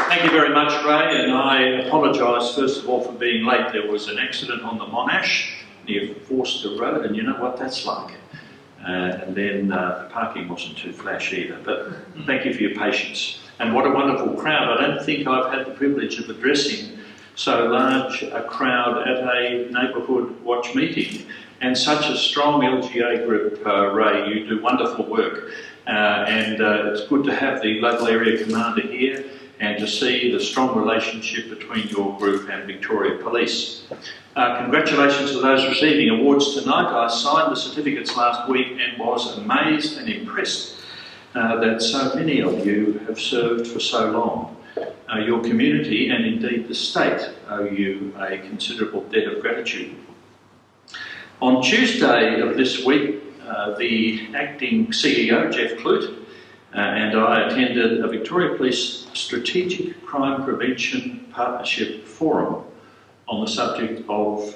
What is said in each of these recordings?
Thank you very much, Ray, and I apologise first of all for being late. There was an accident on the Monash near Forster Road, and you know what that's like. And then the parking wasn't too flash either, but thank you for your patience. And what a wonderful crowd. I don't think I've had the privilege of addressing so large a crowd at a Neighbourhood Watch meeting, and such a strong LGA group. Ray, you do wonderful work, and it's good to have the local area commander here and to see the strong relationship between your group and Victoria Police. Congratulations to those receiving awards tonight. I signed the certificates last week and was amazed and impressed that so many of you have served for so long. Your community and indeed the state owe you a considerable debt of gratitude. On Tuesday of this week, the acting CEO, Jeff Clute, and I attended a Victoria Police Strategic Crime Prevention Partnership Forum on the subject of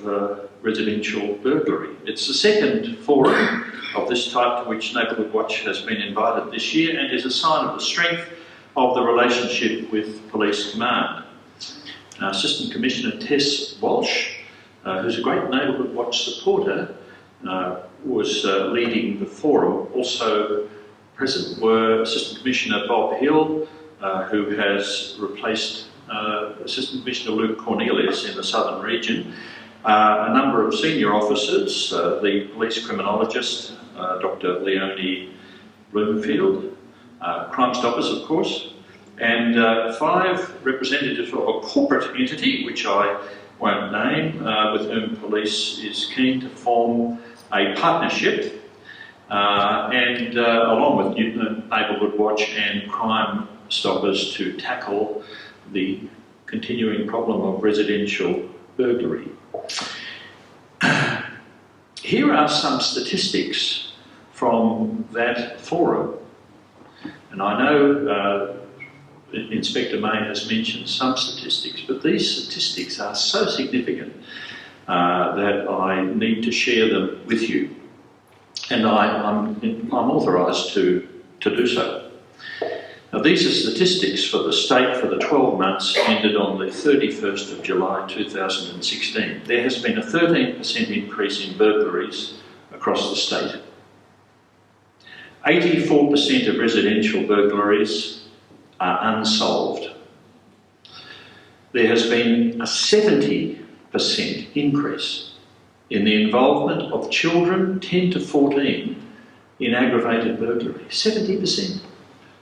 residential burglary. It's the second forum of this type to which Neighbourhood Watch has been invited this year, and is a sign of the strength of the relationship with Police Command. Assistant Commissioner Tess Walsh, who's a great Neighbourhood Watch supporter, was leading the forum. Also present were Assistant Commissioner Bob Hill, who has replaced Assistant Commissioner Luke Cornelius in the Southern Region, a number of senior officers, the police criminologist, Dr. Leonie Bloomfield, Crime Stoppers, of course, and 5 representatives of a corporate entity, which I won't name, with whom police is keen to form a partnership, and along with Neighbourhood Watch and Crime Stoppers, to tackle the continuing problem of residential burglary. Here are some statistics from that forum, and I know Inspector May has mentioned some statistics, but these statistics are so significant that I need to share them with you, and I'm authorised to do so. Now, these are statistics for the state for the 12 months ended on the 31st of July 2016. There has been a 13% increase in burglaries across the state. 84% of residential burglaries are unsolved. There has been a 70% increase in the involvement of children 10 to 14 in aggravated burglary. 70%.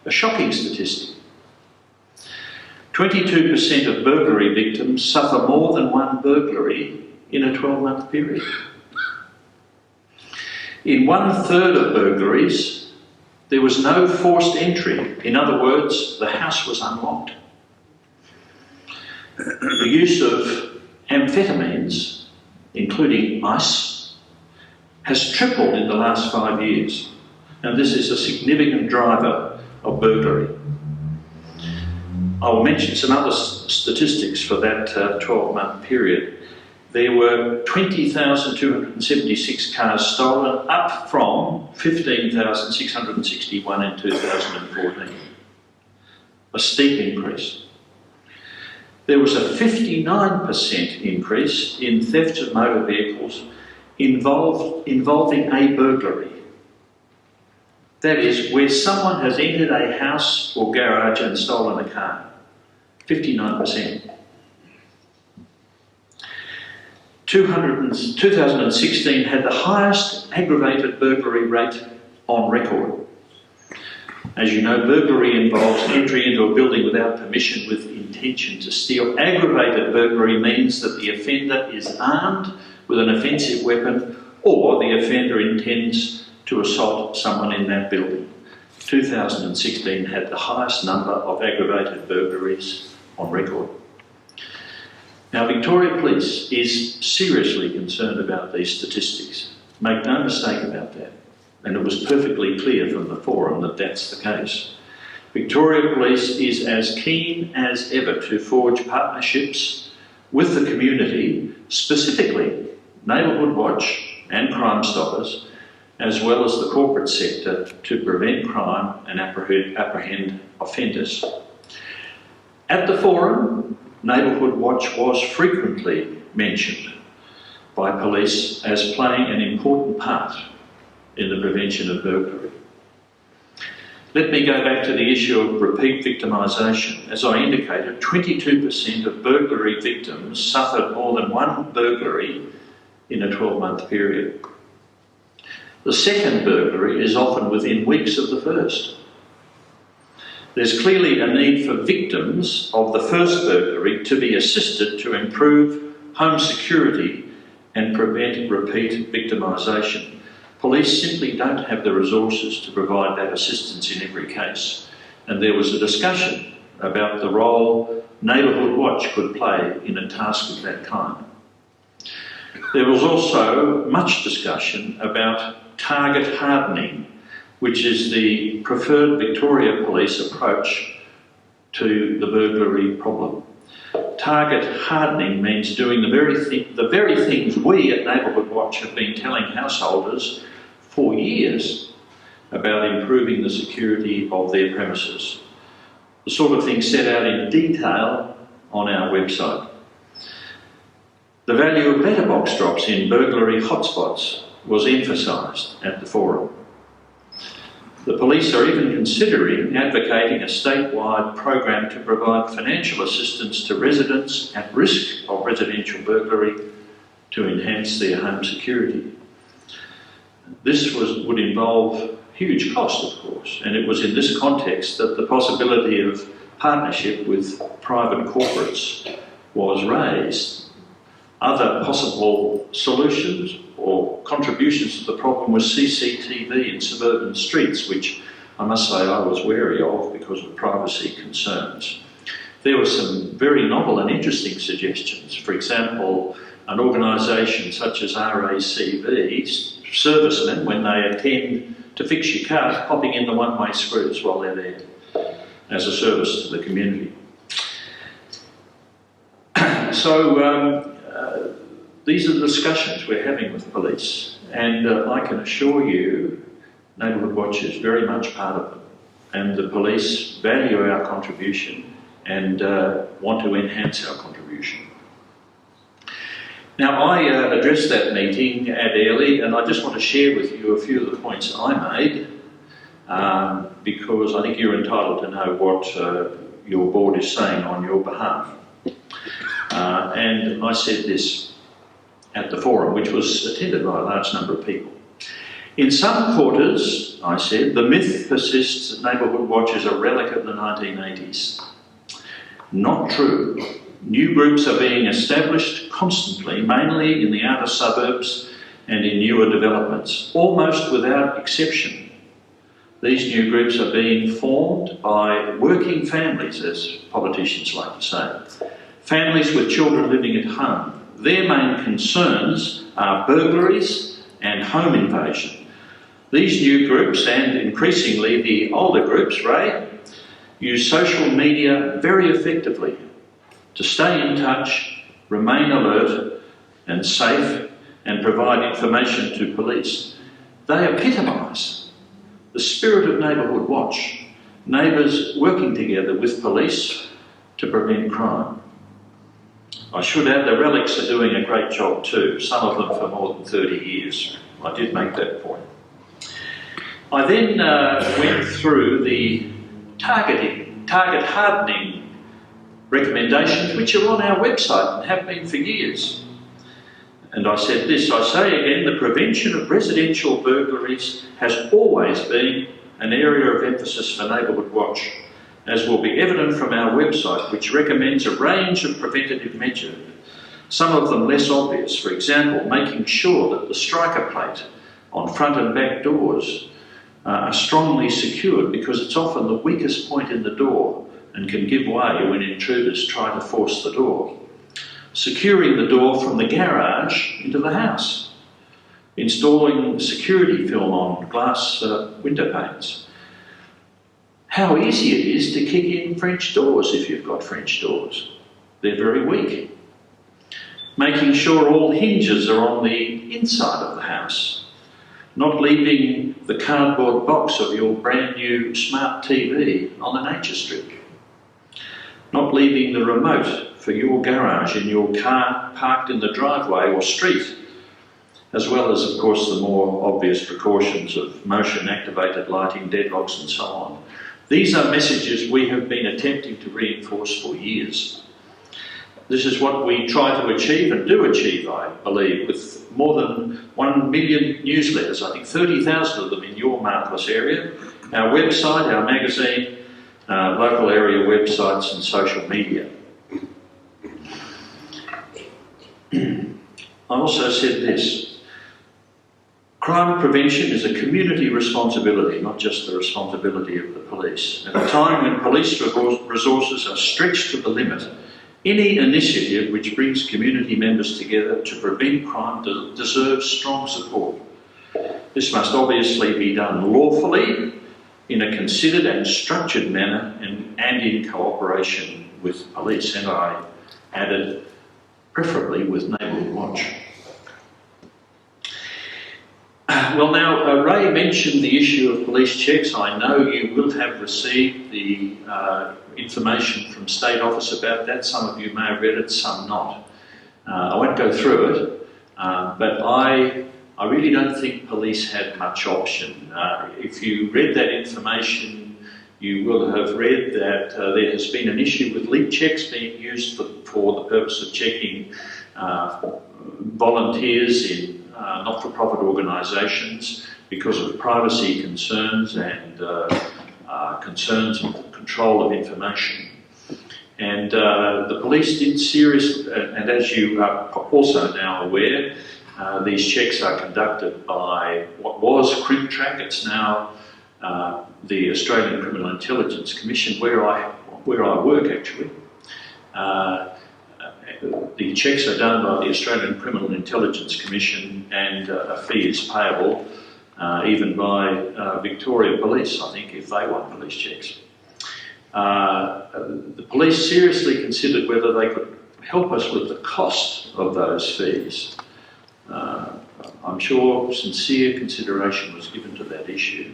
A shocking statistic. 22% of burglary victims suffer more than one burglary in a 12-month period. In 1/3 of burglaries, there was no forced entry. In other words, the house was unlocked. The use of amphetamines, including ice, has tripled in the last 5 years, and this is a significant driver of burglary. I will mention some other statistics for that 12-month period. There were 20,276 cars stolen, up from 15,661 in 2014. A steep increase. There was a 59% increase in theft of motor vehicles involving a burglary. That is, where someone has entered a house or garage and stolen a car. 59%. 2016 had the highest aggravated burglary rate on record. As you know, burglary involves entry into a building without permission with intention to steal. Aggravated burglary means that the offender is armed with an offensive weapon, or the offender intends to assault someone in that building. 2016 had the highest number of aggravated burglaries on record. Now, Victoria Police is seriously concerned about these statistics. Make no mistake about that. And it was perfectly clear from the forum that that's the case. Victoria Police is as keen as ever to forge partnerships with the community, specifically Neighbourhood Watch and Crime Stoppers, as well as the corporate sector, to prevent crime and apprehend offenders. At the forum, Neighbourhood Watch was frequently mentioned by police as playing an important part in the prevention of burglary. Let me go back to the issue of repeat victimisation. As I indicated, 22% of burglary victims suffered more than one burglary in a 12-month period. The second burglary is often within weeks of the first. There's clearly a need for victims of the first burglary to be assisted to improve home security and prevent repeat victimisation. Police simply don't have the resources to provide that assistance in every case. And there was a discussion about the role Neighbourhood Watch could play in a task of that kind. There was also much discussion about target hardening, which is the preferred Victoria Police approach to the burglary problem. Target hardening means doing the very things we at Neighbourhood Watch have been telling householders for years about improving the security of their premises. The sort of things set out in detail on our website. The value of letterbox drops in burglary hotspots was emphasised at the forum. The police are even considering advocating a statewide program to provide financial assistance to residents at risk of residential burglary to enhance their home security. This would involve huge cost, of course, and it was in this context that the possibility of partnership with private corporates was raised. Other possible solutions or contributions to the problem was CCTV in suburban streets, which I must say I was wary of because of privacy concerns. There were some very novel and interesting suggestions. For example, an organisation such as RACV, servicemen, when they attend to fix your car, popping in the one-way screws while they're there as a service to the community. So these are the discussions we're having with police, and I can assure you Neighbourhood Watch is very much part of them, and the police value our contribution and want to enhance our contribution. Now, I addressed that meeting at Airlie, and I just want to share with you a few of the points I made, because I think you're entitled to know what your board is saying on your behalf. And I said this at the forum, which was attended by a large number of people. In some quarters, I said, the myth persists that Neighbourhood Watch is a relic of the 1980s. Not true. New groups are being established constantly, mainly in the outer suburbs and in newer developments, almost without exception. These new groups are being formed by working families, as politicians like to say, families with children living at home. Their main concerns are burglaries and home invasion. These new groups, and increasingly the older groups, Ray, use social media very effectively to stay in touch, remain alert and safe, and provide information to police. They epitomise the spirit of Neighbourhood Watch, neighbours working together with police to prevent crime. I should add the relics are doing a great job too, some of them for more than 30 years. I did make that point. I then went through the target hardening recommendations, which are on our website and have been for years. And I said this, I say again, the prevention of residential burglaries has always been an area of emphasis for Neighbourhood Watch, as will be evident from our website, which recommends a range of preventative measures, some of them less obvious. For example, making sure that the striker plate on front and back doors are strongly secured, because it's often the weakest point in the door and can give way when intruders try to force the door. Securing the door from the garage into the house. Installing security film on glass window panes. How easy it is to kick in French doors if you've got French doors. They're very weak. Making sure all hinges are on the inside of the house. Not leaving the cardboard box of your brand new smart TV on the nature strip. not leaving the remote for your garage in your car parked in the driveway or street, as well as, of course, the more obvious precautions of motion-activated lighting, deadlocks and so on. These are messages we have been attempting to reinforce for years. This is what we try to achieve and do achieve, I believe, with more than 1 million newsletters, I think 30,000 of them in your marvellous area, our website, our magazine, local area websites and social media. I also said this: crime prevention is a community responsibility, not just the responsibility of the police. At a time when police resources are stretched to the limit, any initiative which brings community members together to prevent crime deserves strong support. This must obviously be done lawfully, in a considered and structured manner, and in cooperation with police. And I added, preferably with Neighbourhood Watch. Well, now, Ray mentioned the issue of police checks. I know you will have received the information from State Office about that. Some of you may have read it, some not. I won't go through it, but I really don't think police had much option. If you read that information, you will have read that there has been an issue with leak checks being used for the purpose of checking volunteers in not-for-profit organisations because of privacy concerns and concerns of control of information. And the police did and as you are also now aware, these checks are conducted by what was CrimTrack. It's now the Australian Criminal Intelligence Commission, where I work actually. The checks are done by the Australian Criminal Intelligence Commission, and a fee is payable even by Victoria Police, I think, if they want police checks. The police seriously considered whether they could help us with the cost of those fees. I'm sure sincere consideration was given to that issue,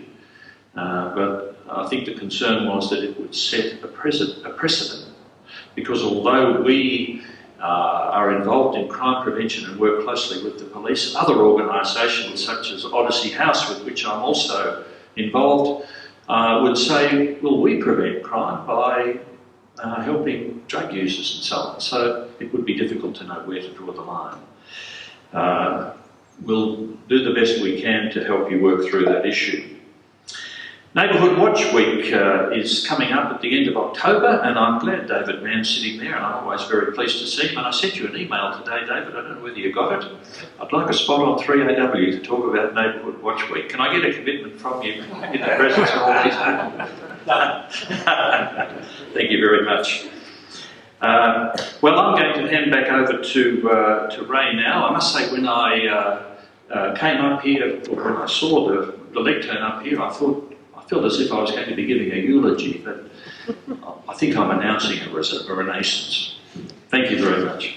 but I think the concern was that it would set a precedent, because although we are involved in crime prevention and work closely with the police, other organisations such as Odyssey House, with which I'm also involved, would say, well, we prevent crime by helping drug users and so on. So it would be difficult to know where to draw the line. We'll do the best we can to help you work through that issue. Neighbourhood Watch Week is coming up at the end of October, and I'm glad David Mann's sitting there, and I'm always very pleased to see him. And I sent you an email today, David, I don't know whether you got it. I'd like a spot on 3AW to talk about Neighbourhood Watch Week. Can I get a commitment from you in the presence of all these people? Thank you very much. Well, I'm going to hand back over to Ray now. I must say, when I came up here, or when I saw the lectern up here, I felt as if I was going to be giving a eulogy, but I think I'm announcing a renaissance. Thank you very much.